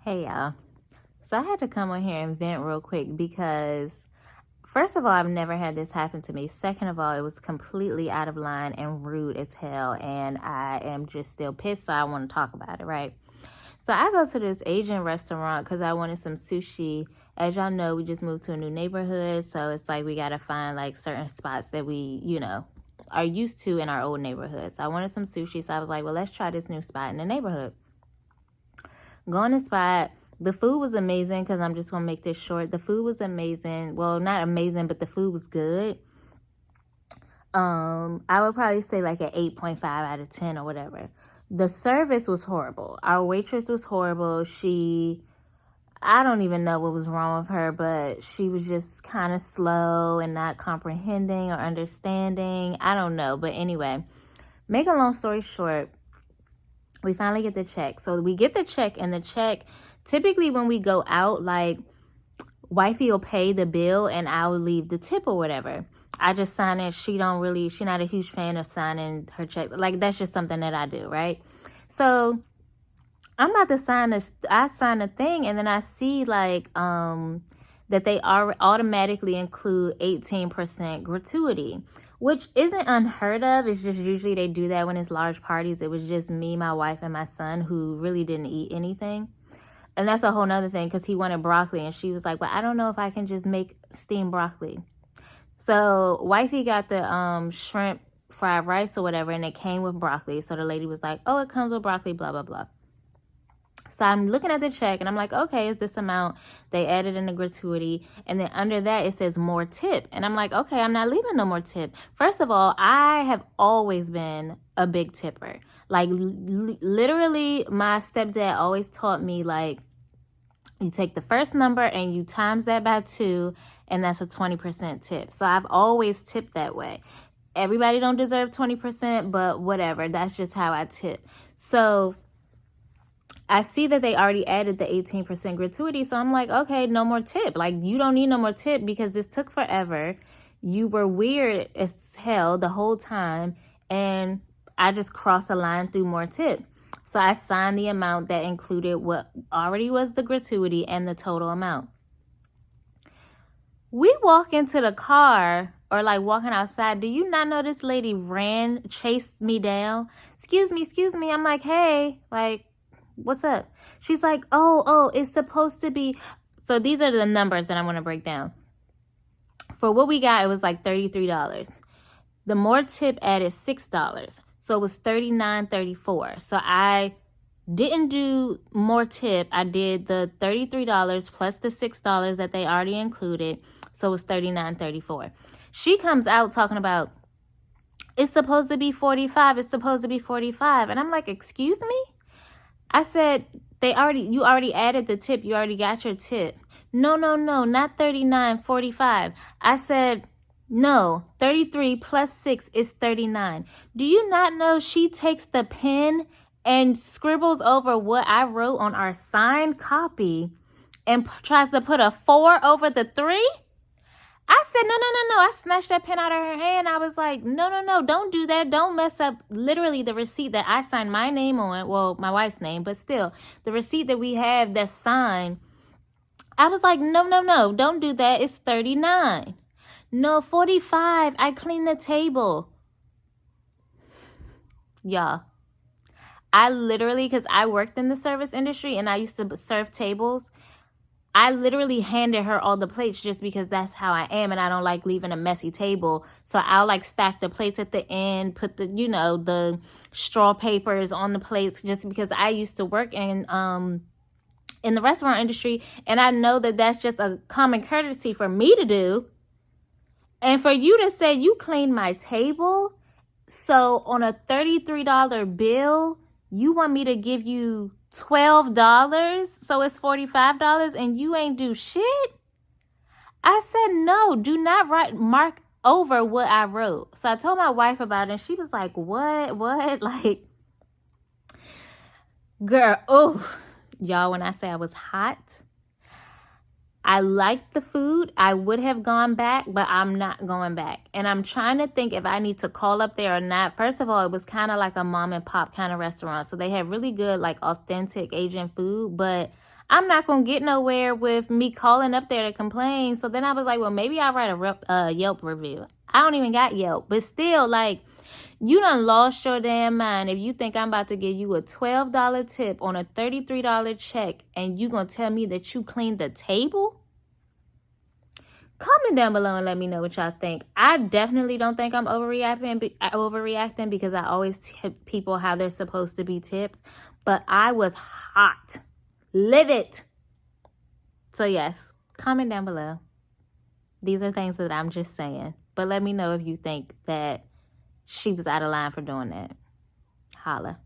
Hey y'all. So I had to come on here and vent real quick because first of all, I've never had this happen to me. Second of all, it was completely out of line and rude as hell. And I am just still pissed, so I want to talk about it, right? So I go to this Asian restaurant because I wanted some sushi. As y'all know, we just moved to a new neighborhood. So it's like we got to find like certain spots that we, are used to in our old neighborhood. So I wanted some sushi. So I was like, well, let's try this new spot in the neighborhood. Go on the spot. The food was amazing because I'm just going to make this short. The food was amazing. Well, not amazing, but the food was good. I would probably say like an 8.5 out of 10 or whatever. The service was horrible. Our waitress was horrible. I don't even know what was wrong with her, but she was just kind of slow and not comprehending or understanding. I don't know. But anyway, make a long story short, we finally get the check. So we get the check, and the check, typically when we go out, like, wifey will pay the bill and I'll leave the tip or whatever. I just sign it. She's not a huge fan of signing her check. Like, that's just something that I do, right? So I'm about to sign this. I sign a thing, and then I see like that they are automatically include 18% gratuity, which isn't unheard of. It's just usually they do that when it's large parties. It was just me, my wife, and my son who really didn't eat anything. And that's a whole nother thing because he wanted broccoli, and she was like, well, I don't know if I can just make steamed broccoli. So wifey got the shrimp fried rice or whatever, and it came with broccoli. So the lady was like, oh, it comes with broccoli, blah, blah, blah. So I'm looking at the check, and I'm like, okay, is this amount? They added in the gratuity. And then under that, it says more tip. And I'm like, okay, I'm not leaving no more tip. First of all, I have always been a big tipper. Like, literally, my stepdad always taught me, like, you take the first number and you times that by 2, and that's a 20% tip. So I've always tipped that way. Everybody don't deserve 20%, but whatever. That's just how I tip. So I see that they already added the 18% gratuity. So I'm like, okay, no more tip. Like, you don't need no more tip because this took forever. You were weird as hell the whole time. And I just crossed a line through more tip. So I signed the amount that included what already was the gratuity and the total amount. We walk into the car, or like walking outside. Do you not know this lady chased me down? Excuse me. I'm like, hey, like, what's up? She's like, oh, it's supposed to be. So these are the numbers that I'm going to break down. For what we got, it was like $33. The more tip added $6. So it was $39.34. So I didn't do more tip. I did the $33 plus the $6 that they already included. So it was $39.34. She comes out talking about, it's supposed to be $45. It's supposed to be $45. And I'm like, excuse me? I said, you already added the tip. You already got your tip. No, not $39.45. I said, no, 33 plus 6 is 39. Do you not know she takes the pen and scribbles over what I wrote on our signed copy and tries to put a 4 over the 3? I said, no. I snatched that pen out of her hand. I was like, no, don't do that. Don't mess up literally the receipt that I signed my name on. Well, my wife's name, but still, the receipt that we have that's signed. I was like, no, don't do that. It's 39. No, 45. I cleaned the table. Y'all, I literally, because I worked in the service industry and I used to serve tables, I literally handed her all the plates just because that's how I am, and I don't like leaving a messy table. So I'll like stack the plates at the end, put the, the straw papers on the plates, just because I used to work in the restaurant industry, and I know that that's just a common courtesy for me to do. And for you to say you cleaned my table, so on a $33 bill, you want me to give you $12, so it's $45, and you ain't do shit? I said, no, do not mark over what I wrote. So I told my wife about it, and she was like, what? Like, girl, oh, y'all, when I say I was hot, I liked the food. I would have gone back, but I'm not going back. And I'm trying to think if I need to call up there or not. First of all, it was kind of like a mom and pop kind of restaurant. So they had really good, like, authentic Asian food. But I'm not going to get nowhere with me calling up there to complain. So then I was like, well, maybe I'll write a Yelp review. I don't even got Yelp. But still, like, you done lost your damn mind if you think I'm about to give you a $12 tip on a $33 check and you going to tell me that you cleaned the table? Comment down below and let me know what y'all think. I definitely don't think I'm overreacting because I always tip people how they're supposed to be tipped. But I was hot. Livid. So yes, comment down below. These are things that I'm just saying. But let me know if you think that she was out of line for doing that. Holla.